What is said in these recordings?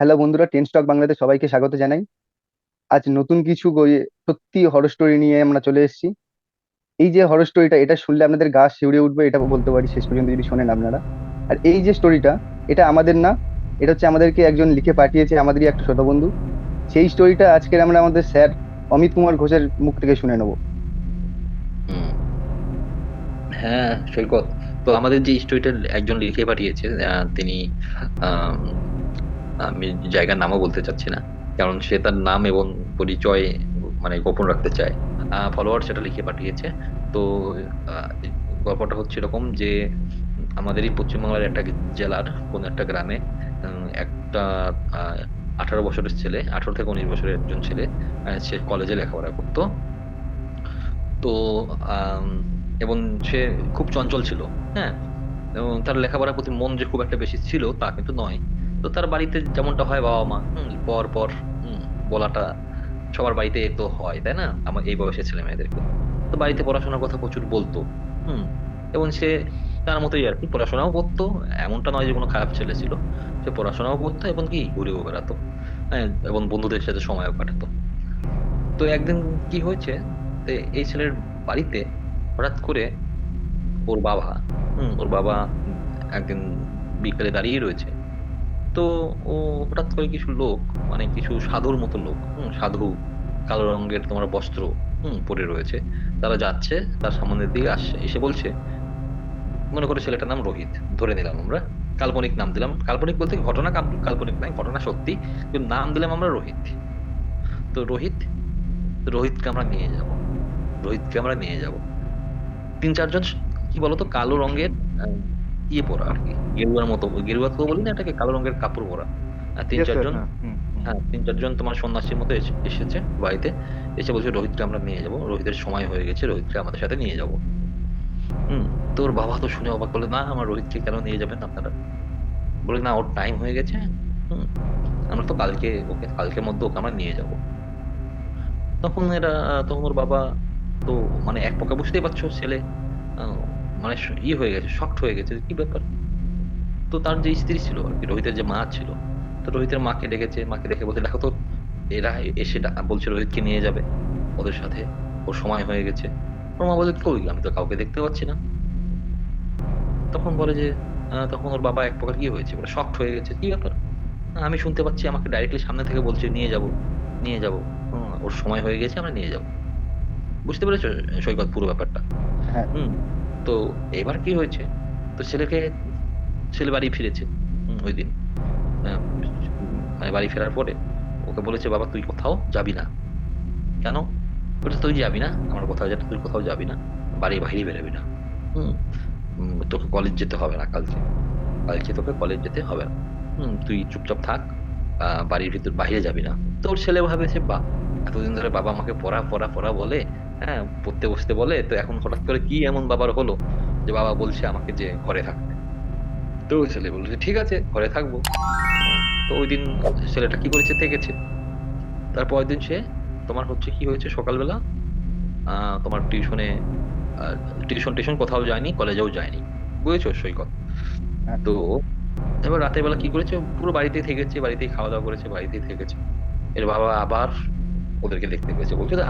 Hello বন্ধুরা, ten stock বাংলাতে সবাইকে স্বাগত জানাই। আজ নতুন কিছু সত্যি হরর স্টোরি নিয়ে আমরা চলে এসেছি। এই যে হরর স্টোরিটা, এটা শুনলে আপনাদের গা শিউরে উঠবে, এটা বলতে পারি, শেষ পর্যন্ত যদি শোনেন আপনারা। আর এই যে স্টোরিটা, এটা আমাদের না, এটা হচ্ছে আমাদেরকে একজন লিখে পাঠিয়েছে, আমাদেরই একটা ছোট বন্ধু। সেই স্টোরিটা আজকে আমরা আমাদের স্যার অমিত কুমার ঘোষের মুখ থেকে শুনে নেবো। হুম। হ্যাঁ, সৈকত। তো আমাদের যে স্টোরিটা একজন লিখে পাঠিয়েছে, তিনি আম, আমি জায়গার নামও বলতে চাচ্ছি না, কারণ সে তার নাম এবং পরিচয় মানে গোপন রাখতে চায়। ফলোয়ার সেটা লিখে পাঠিয়েছে। তো আহ, গল্পটা হচ্ছে এরকম যে আমাদেরই পশ্চিমবাংলার একটা জেলার কোন একটা গ্রামে একটা 18 বছরের ছেলে, 18 থেকে 19 বছরের একজন ছেলে, সে কলেজে লেখাপড়া করতো। তো আম, এবং সে খুব চঞ্চল ছিল। হ্যাঁ, এবং তার লেখাপড়ার প্রতি মন যে খুব একটা বেশি ছিল তা কিন্তু নয়। তো তার বাড়িতে যেমনটা হয়, বাবা মা পর পর হুম, বলাটা সবার বাড়িতে তো হয়, তাই না? আমার এই বয়সের ছেলে মেয়েদেরকে তো বাড়িতে পড়াশোনার কথা প্রচুর বলতো। হুম। এবং সে তার মতোই আর কি পড়াশোনাও করতো। এমনটা নয় যে কোনো খারাপ ছেলে ছিল। সে পড়াশোনাও করতো এবং কি ঘুরেও বেড়াতো। হ্যাঁ, এবং বন্ধুদের সাথে সময়ও কাটাতো। তো একদিন কি হয়েছে, যে এই ছেলের বাড়িতে হঠাৎ করে ওর বাবা ওর বাবা একদিন বিকেলে দাঁড়িয়ে রয়েছে। তো ও হঠাৎ করে কিছু লোক, মানে কিছু সাধুর মতো লোক, সাধু, কালো রঙের তোমার বস্ত্র পরে রয়েছে। তারা যাচ্ছে, তার সামনের দিকে আসছে, এসে বলছে, মনে করে ছেলেটার নাম রোহিত, ধরে নিলাম আমরা, কাল্পনিক নাম দিলাম, কাল্পনিক বলতে ঘটনা কাল্পনিক নয়, ঘটনা সত্যি, কিন্তু নাম দিলাম আমরা রোহিত। তো রোহিতকে আমরা নিয়ে যাব, রোহিতকে আমরা নিয়ে যাব। তিন চারজন কি বলতো কালো রঙের আহ, ইয়ে পরা আর কি, গেরুয়ার মতো, গেরুয়া তো বলি না এটাকে, কালো রঙের কাপড় পরা। আর তিন ইয়েস স্যার, চারজন, হ্যাঁ, হুম হুম। হ্যাঁ তিন চারজন তোমার সন্ন্যাসীর মতো এসেছে বাড়িতে। এসে বলছে রোহিতকে আমরা নিয়ে যাব, রোহিতের সময় হয়ে গেছে, রোহিতকে আমাদের সাথে নিয়ে যাব। হুম। তোর বাবা তো শুনে অবাক, বলে, না আমার রোহিতকে কেন নিয়ে যাবেন আপনারা? বলে, না ওর টাইম হয়ে গেছে। হুম। আমরা তো কালকে, ওকে কালকের মধ্যে ওকে আমরা নিয়ে যাব। তখন তখন ওর বাবা তো মানে এক পক্ষে বুঝতেই পারছো ছেলে, আহ, মানে হয়ে গেছে, শক্ট হয়ে গেছে, কি ব্যাপার। তো তার যে স্ত্রী ছিল আর কি, রোহিতের যে মা ছিল, তো রোহিতের মাকে ডেকেছে, মাকে ডেকে বলছে, দেখো তো, এরা এসে বলছে রোহিতকে নিয়ে যাবে ওদের সাথে, ওর সময় হয়ে গেছে। ওর মা বলে, কই আমি তো কাউকে দেখতে পাচ্ছি না। তখন বলে যে তখন ওর বাবা এক প্রকার কি হয়েছে, বলে শক্ট হয়ে গেছে, কি ব্যাপার। আমি শুনতে পাচ্ছি, আমাকে ডাইরেক্টলি সামনে থেকে বলছে নিয়ে যাব, নিয়ে যাব। ওর সময় হয়ে গেছে, আমরা নিয়ে যাব। বুঝতে পেরেছো সৈকত পুরো ব্যাপারটা? হ্যাঁ। হুম। তো এবার কি হয়েছে, তো ছেলে বাড়ি ফিরেছে ওই দিন। আহ, মানে বাড়ি ফেরার পরে ওকে বলেছে, বাবা তুই কোথাও যাবি না। কেন? বলছে, তুই যাবি না আমার কোথাও, যেটা তুই কোথাও যাবি না, বাড়ির বাইরে বেরোবি না। হুম। তোকে কলেজ যেতে হবে না কালকে, কালকে তোকে কলেজ যেতে হবে না। তুই চুপচাপ থাক, বাড়ির ভিতর বাইরে যাবি না। তোর ছেলে ভাবেছে, বা এতদিন ধরে বাবা আমাকে পড়া পড়া পড়া বলে, হ্যাঁ পড়তে বসতে বলে, তো এখন হঠাৎ করে কি এমন বাবার হলো যে বাবা বলছে আমাকে যে ঘরে থাকতে। তো ওই ছেলে বলছে, ঠিক আছে ঘরে থাকবো। তো ওই দিন ছেলেটা কি করেছে, থেকেছে। তারপরের দিন সে তোমার হচ্ছে কি হয়েছে, সকালবেলা তোমার টিউশনে, টিউশন টিউশন কোথাও যায়নি, কলেজেও যায়নি। বুঝেছো সৈকত? হ্যাঁ। তো এবার রাতের বেলা কি করেছে, পুরো বাড়িতেই থেকেছে, বাড়িতেই খাওয়া দাওয়া করেছে, বাড়িতেই থেকেছে। এর বাবা আবার ওদেরকে দেখতে পেয়েছে, বলছে যে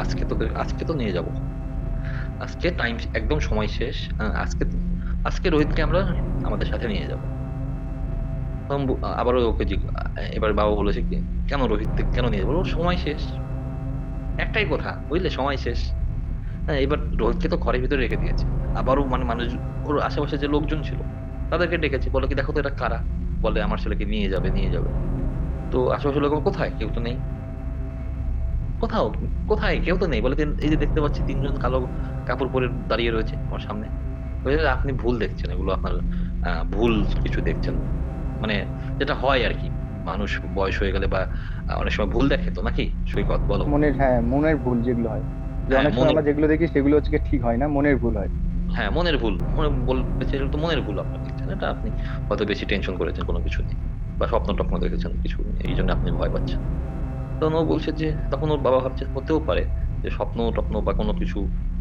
আজকে তো নিয়ে যাব, আজকে টাইম একদম সময় শেষ। আজকে আজকে রোহিতকে আমরা আমাদের সাথে নিয়ে যাব। তখন আবারও ওকে এবার বাবা বলেছে কি, কেন রোহিত কেন নিয়ে যাবো, ওর সময় শেষ। একটাই কথা বুঝলে, সময় শেষ। হ্যাঁ, এবার রোহিতকে তো ঘরের ভিতরে রেখে দিয়েছে। আবারও মানে মানুষ, ওর আশেপাশে যে লোকজন ছিল তাদেরকে ডেকেছে, বলে কি, দেখো তো এটা কারা। বলে, আমার ছেলেকে নিয়ে যাবে, নিয়ে যাবে। তো আশেপাশে লোক, কোথায়, কেউ তো নেই, কোথাও, কোথায় কেউ তো নেই। বলে কি, এই যে দেখতে পাচ্ছি তিনজন কালো কাপড় পরে দাঁড়িয়ে রয়েছে আমার সামনে। বলে, আপনি ভুল দেখছেন, এগুলো আপনার ভুল কিছু দেখছেন। মানে যেটা হয় আর কি, মানুষ বয়স হয়ে গেলে বা অনেক সময় ভুল দেখে তো নাকি, সৈকত বলো? মনের, হ্যাঁ, মনের ভুল যেগুলো হয়, যে হ্যাঁ অনেক সময় মনের, আমরা যেগুলো দেখি সেগুলো হচ্ছে গিয়ে ঠিক হয় না, মনের ভুল হয়। হ্যাঁ মনের ভুল, মনে বলছে এগুলো তো মনের ভুল আপনার দেখছেন, এটা আপনি হয়তো বেশি টেনশন করেছেন কোনো কিছু নিয়ে, বা স্বপ্ন টপ্ন দেখেছেন কিছু নিয়ে, এই জন্য আপনি ভয় পাচ্ছেন। তখন ও বলছে যে, তখন ওর বাবা ভাবছে হতেও পারে যে স্বপ্ন টপ্ন বা কোনো কিছু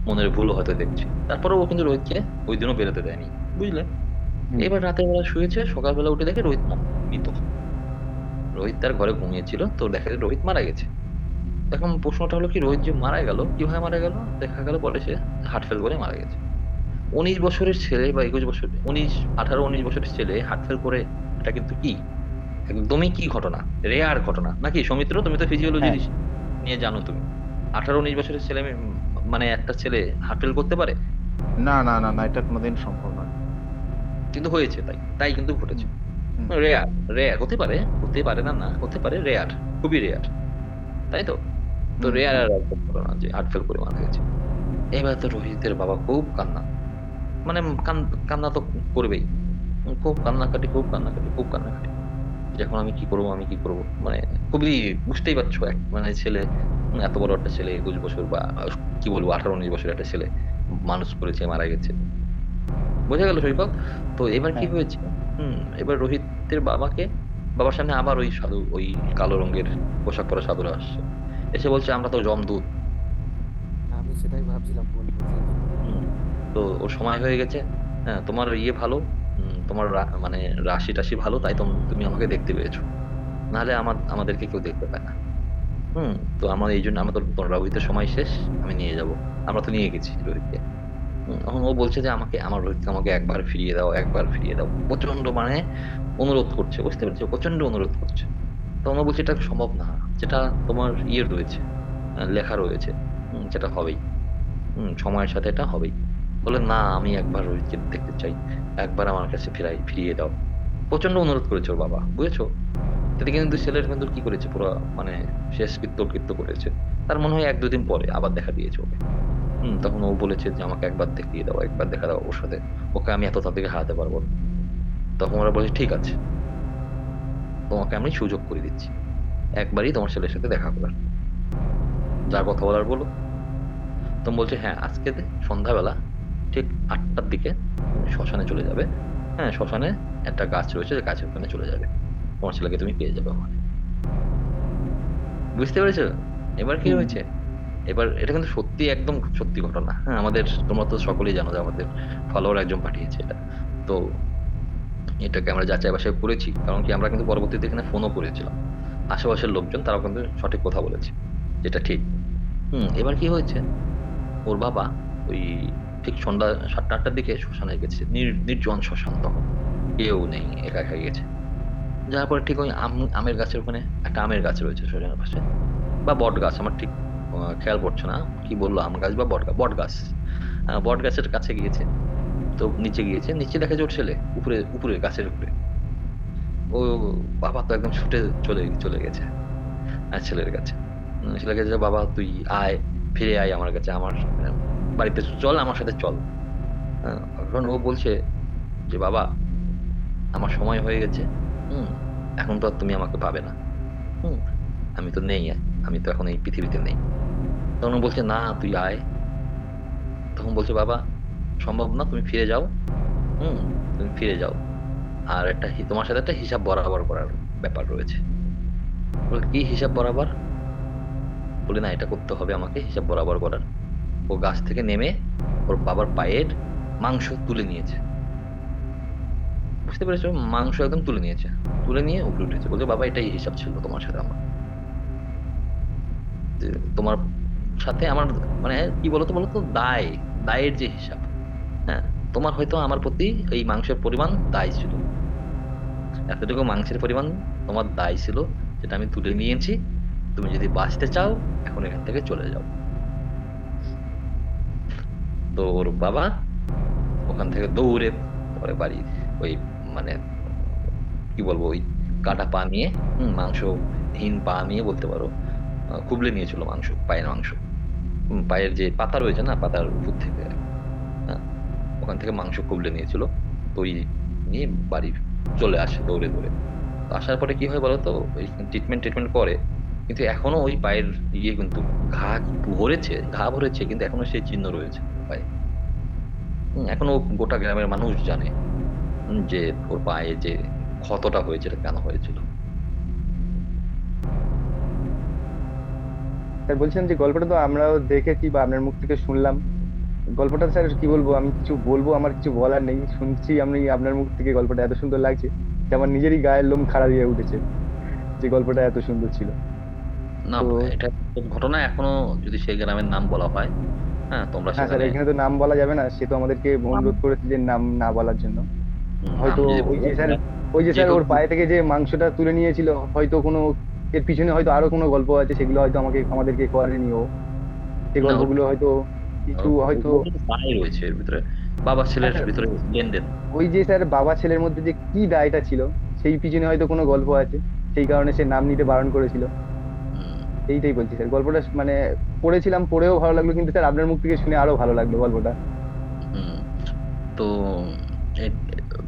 মনের ভুল হয়তো দেখছি। তারপরে ও কিন্তু রোহিতকে ওই দিনও বেরোতে দেয়নি, বুঝলে। হুম। এবার রাতের বেলা শুয়েছে, সকালবেলা উঠে দেখে রোহিত মৃত। রোহিত তার ঘরে ঘুমিয়েছিল, তো দেখা যায় রোহিত মারা গেছে। এখন প্রশ্নটা হলো কি, রোহিত যে মারা গেল, কিভাবে মারা গেল? দেখা গেল পরে সে হার্ট ফেল করে মারা গেছে। 19 বছরের ছেলে বা 21 বছর, 18 19 বছরের ছেলে হার্ট ফেল করে, এটা কিন্তু কি, একদমই কি ঘটনা, রেয়ার ঘটনা নাকি সৌমিত্র? তুমি তো ফিজিওলজি হ্যাঁ, নিয়ে জানো তুমি। 18 19 বছরের ছেলে মানে একটা ছেলে হার্ট ফেল করতে পারে? না না না না, এটা কোনোদিন সম্ভব নয়। কিন্তু হয়েছে, তাই তাই কিন্তু ঘটেছে। হুম হুম রেয়ার, রেয়ার হতে পারে, হতে পারে না, না হতে পারে, রেয়ার, খুবই রেয়ার, তাই তো। তো হুম রেয়ার হুম। আর একটা ঘটনা যে হার্ট ফেল করে মারা গেছে। এবার তো রোহিতের বাবা খুব কান্না, মানে কান্না তো করবেই, খুব কান্নাকাটি, খুব কান্নাকাটি, খুব কান্নাকাটি, যে এখন আমি কি করব, আমি কি করব, মানে খুবই, বুঝতেই পারছো, এক মানে ছেলে, এত বড় একটা ছেলে, 21 বছর বা কি বলবো 18 19 বছর একটা ছেলে মানুষ করেছে, মারা গেছে, বোঝা গেল সৈকত? তো এবার কি হ্যাঁ। হয়েছে, এবার রোহিতের বাবার সামনে আবার ওই সাধু, ওই কালো রঙের পোশাক পরা সাধুরা আসছে, এসে বলছে আমরা তো জমদূত। আমি সেটাই ভাবছিলাম বলবো যে হুম, তো ওর সময় হয়ে গেছে, হ্যাঁ তোমার ইয়ে ভালো, তোমার মানে রাশি টাশি ভালো, তাই তুমি আমাকে দেখতে পেয়েছো, নাহলে আমাদেরকে কেউ দেখতে পায় না। হুম, তো আমার এই জন্য, আমার তো তোর রোহিতের সময় শেষ, আমি নিয়ে যাব। আমরা তো নিয়ে গেছি রোহিতকে। এখন ও বলছে যে আমাকে, আমার রোহিতকে আমাকে একবার ফিরিয়ে দাও, একবার ফিরিয়ে দাও, প্রচন্ড মানে অনুরোধ করছে, বুঝতে পেরেছো, প্রচন্ড অনুরোধ করছে। তো আমরা বলছি এটা সম্ভব না, যেটা তোমার ইয়ে রয়েছে, লেখা রয়েছে, যেটা হবেই, সময়ের সাথে এটা হবেই। বলে না, আমি একবার রোহিতকে দেখতে চাই, একবার আমার কাছে ফিরিয়ে দাও। প্রচন্ড অনুরোধ করেছে ওর বাবা, বুঝেছো? এটা কিন্তু ছেলের কিন্তু কি করেছে পুরো, মানে শেষ কৃত্য করেছে। তার মনে হয় 1 2 দিন পরে আবার দেখা দিয়েছে ওকে। তখন ও বলেছে যে আমাকে একবার দেখিয়ে দাও, একবার দেখা দাও ওর সাথে, ওকে আমি এত তাড়াতাড়ি হারাতে পারবো না। তখন ওরা বলেছে ঠিক আছে, তোমাকে আমি সুযোগ করে দিচ্ছি, একবারই তোমার ছেলের সাথে দেখা করার, যা কথা বলার বলো। তুমি বলছে হ্যাঁ, আজকে সন্ধ্যাবেলা ঠিক 8টার দিকে তুমি শ্মশানে চলে যাবে। হ্যাঁ, শ্মশানে একটা গাছ রয়েছে, যে গাছের ওখানে চলে যাবে, তোমার ছেলেকে তুমি পেয়ে যাবে ওখানে। বুঝতে পেরেছো? এবার কি হুম। হয়েছে, এবার এটা কিন্তু সত্যি, একদম সত্যি ঘটনা, হ্যাঁ আমাদের, তোমরা তো সকলেই জানো যে আমাদের ফলোয়ার একজন পাঠিয়েছে এটা। তো এটাকে আমরা যাচাই বাছাই করেছি, কারণ কি আমরা কিন্তু পরবর্তীতে এখানে ফোনও করেছিলাম, আশেপাশের লোকজন তারাও কিন্তু সঠিক কথা বলেছে, যেটা ঠিক। এবার কি হয়েছে, ওর বাবা ওই ঠিক সন্ধ্যা 7টা 8টার দিকে শ্মশানে গেছে, নির্জন শ্মশান তখন, কেউ নেই, একা একা গেছে। যাওয়ার পরে ঠিক ওই আমের গাছের ওখানে একটা আমের গাছ রয়েছে শ্মশানের পাশে, বা বট গাছ, আমার ঠিক খেয়াল পড়ছে না কি বললো, আম গাছ বা বট গাছ, বট গাছের কাছে গিয়েছে। তো নিচে গিয়েছে, নিচে দেখা যায় ওর ছেলে উপরে, উপরে গাছের উপরে। ও বাবা তো একদম ছুটে চলে চলে গেছে ছেলের কাছে। ছেলের কাছে, বাবা তুই আয়, ফিরে আয় আমার কাছে, আমার বাড়িতে চল, আমার সাথে চল। এখন ও বলছে যে বাবা, আমার সময় হয়ে গেছে, হুম এখন তো আর তুমি আমাকে পাবে না, হুম আমি তো নেই, আমি তো এখন এই পৃথিবীতে নেই। তখন ও বলছে না তুই আয়। তখন বলছে বাবা, সম্ভব না, তুমি ফিরে যাও, হুম তুমি ফিরে যাও, আর একটা তোমার সাথে একটা হিসাব বরাবর করার ব্যাপার রয়েছে। বলে কি হিসাব বরাবর? বলে না, এটা করতে হবে আমাকে, হিসাব বরাবর করার। ও গাছ থেকে নেমে ওর বাবার পায়ের মাংস তুলে নিয়েছে, বুঝতে পেরেছো, মাংস একদম তুলে নিয়েছে, তুলে নিয়ে উপরে উঠেছে, বলছে বাবা এটাই হিসাব ছিল তোমার সাথে আমার, যে তোমার সাথে আমার, মানে কি বলতো বলতো, দায়ের যে হিসাব, হ্যাঁ তোমার হয়তো আমার প্রতি এই মাংসের পরিমাণ দায় ছিল, এতটুকু মাংসের পরিমাণ তোমার দায় ছিল, যেটা আমি তুলে নিয়েছি। তুমি যদি বাঁচতে চাও, এখন এখান থেকে চলে যাও। তো ওর বাবা ওখান থেকে দৌড়ে পরে বাড়ি, ওই মানে কি বলবো, ওই কাটা পা নিয়ে, মাংসহীন পা নিয়ে বলতে পারো, খুবলে নিয়েছিল মাংস, পায়ের মাংস, পায়ের যে পাতা রয়েছে না, পাতার উপর থেকে, হ্যাঁ ওখান থেকে মাংস খুবলে নিয়েছিল। তো ওই নিয়ে বাড়ি চলে আসে দৌড়ে দৌড়ে। তো আসার পরে কি হয় বলতো, ওই ট্রিটমেন্ট ট্রিটমেন্ট করে, কিন্তু এখনো ওই পায়ের ইয়ে কিন্তু ঘা ভরেছে, কিন্তু এখনো সেই চিহ্ন রয়েছে পায়ে। এখনো গোটা গ্রামের মানুষ জানে যে ওর পায়ে যে ক্ষতটা হয়েছে এটা কেন হয়েছিল। স্যার বলছিলাম যে গল্পটা তো আমরাও দেখেছি বা আপনার মুখ থেকে শুনলাম, গল্পটা স্যার কি বলবো, আমি কিছু বলবো, আমার কিছু বলার নেই, শুনছি আমি আপনার মুখ থেকে গল্পটা এত সুন্দর লাগছে যে আমার নিজেরই গায়ের লোম খাড়া দিয়ে উঠেছে। যে গল্পটা এত সুন্দর ছিল। না, তো এটা ঘটনা এখনো যদি সেই গ্রামের নাম বলা হয়, হ্যাঁ তোমরা হ্যাঁ স্যার, সেখানে এখানে তো নাম বলা যাবে না, সে তো আমাদেরকে নাম অনুরোধ করেছে যে নাম না বলার জন্য। নাম হয়তো যদি ওই বলো যে স্যার, তোমরা ওই যে যে স্যার হোক। ওর পায়ে থেকে যে মাংসটা তুলে নিয়েছিল, হয়তো কোনো এর পিছনে হয়তো আরো কোনো গল্প আছে, সেগুলো হয়তো আমাদেরকে করেনি ও, সেই না, গল্পগুলো হয়তো কিছু হয়তো। ওগুলো কিন্তু দায় রয়েছে এর ভিতরে, বাবা হ্যাঁ ছেলের স্যার, ভিতরে লেনদেন। ওই যে স্যার বাবা ছেলের মধ্যে যে কি দায়টা ছিল, সেই পিছনে হয়তো কোনো গল্প আছে, সেই কারণে সে নাম নিতে বারণ করেছিল। হুম, এইটাই বলছি স্যার, গল্পটা মানে পড়েছিলাম, পড়েও ভালো লাগলো, কিন্তু স্যার আপনার মুখ থেকে শুনে আরো ভালো লাগলো গল্পটা। হুম। তো এ-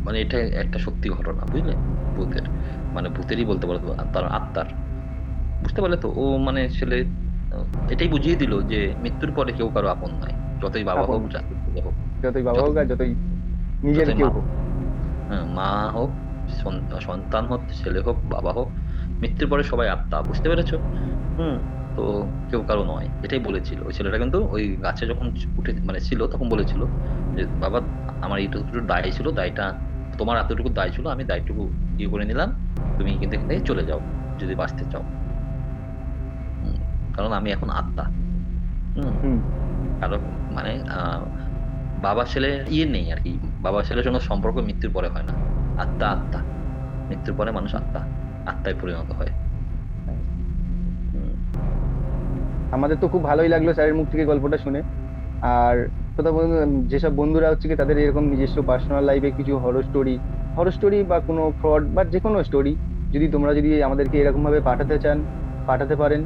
মানে এটা একটা সত্যি ঘটনা, বুঝলে? ভূতের, মানে ভূতেরই বলতে পারো, তার আত্মার, বুঝতে পারলে তো? ও মানে ছেলে এটাই বুঝিয়ে দিল যে মৃত্যুর পরে কেউ কারো আপন নয়, যতই বাবা আপন হোক, যাকে ছেলে হোক, যতই বাবা হোক যতই আর যতই নিজের যতই কেউ মা, হোক। হ্যাঁ, মা হোক, সন্তান হোক, ছেলে হোক, বাবা হোক, মৃত্যুর পরে সবাই আত্মা, বুঝতে পেরেছো? হুম। তো কেউ কারো নয়, এটাই বলেছিল ওই ছেলেটা, কিন্তু ওই গাছে যখন উঠে মানে ছিল তখন বলেছিল যে বাবা, আমার এইটুকু দায় ছিল, দায়টা তোমার এতটুকু দায় ছিল, আমি দায়টুকু ইয়ে করে নিলাম, তুমি কিন্তু এখান থেকে চলে যাও যদি বাঁচতে চাও। হুম, কারণ আমি এখন আত্মা। হুম। হুম। কারণ মানে বাবা ছেলে ইয়ে নেই আর কি, বাবা ছেলের সঙ্গে সম্পর্ক মৃত্যুর পরে হয় না। আত্মা আত্মা, মৃত্যুর পরে মানুষ আত্মা, আত্মায় পরিণত হয়। হুম। আমাদের তো খুব ভালোই লাগলো স্যারের মুখ থেকে গল্পটা শুনে। আর কোথাও বন্ধু, যেসব বন্ধুরা হচ্ছে কি তাদের এরকম নিজস্ব পার্সোনাল লাইফে কিছু হরর স্টোরি বা কোনো ফ্রড বা যে কোনো স্টোরি, যদি তোমরা যদি আমাদেরকে এরকম ভাবে পাঠাতে চান, পাঠাতে পারেন।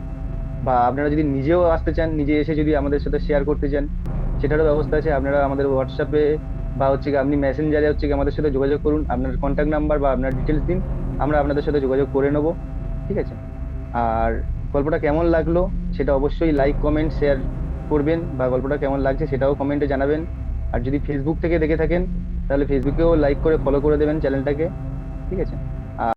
বা আপনারা যদি নিজেও আসতে চান, নিজে এসে যদি আমাদের সাথে শেয়ার করতে চান, সেটারও ব্যবস্থা আছে। আপনারা আমাদের হোয়াটসঅ্যাপে বা হচ্ছে কি আপনি মেসেঞ্জারে হচ্ছে কি আমাদের সাথে যোগাযোগ করুন, আপনার কন্ট্যাক্ট নাম্বার বা আপনার ডিটেলস দিন, আমরা আপনাদের সাথে যোগাযোগ করে নেবো। ঠিক আছে? আর গল্পটা কেমন লাগলো সেটা অবশ্যই লাইক কমেন্ট শেয়ার করবেন, বা গল্পটা কেমন লাগছে সেটাও কমেন্টে জানাবেন। আর যদি ফেসবুক থেকে দেখে থাকেন, তাহলে ফেসবুকেও লাইক করে ফলো করে দেবেন চ্যানেলটাকে। ঠিক আছে?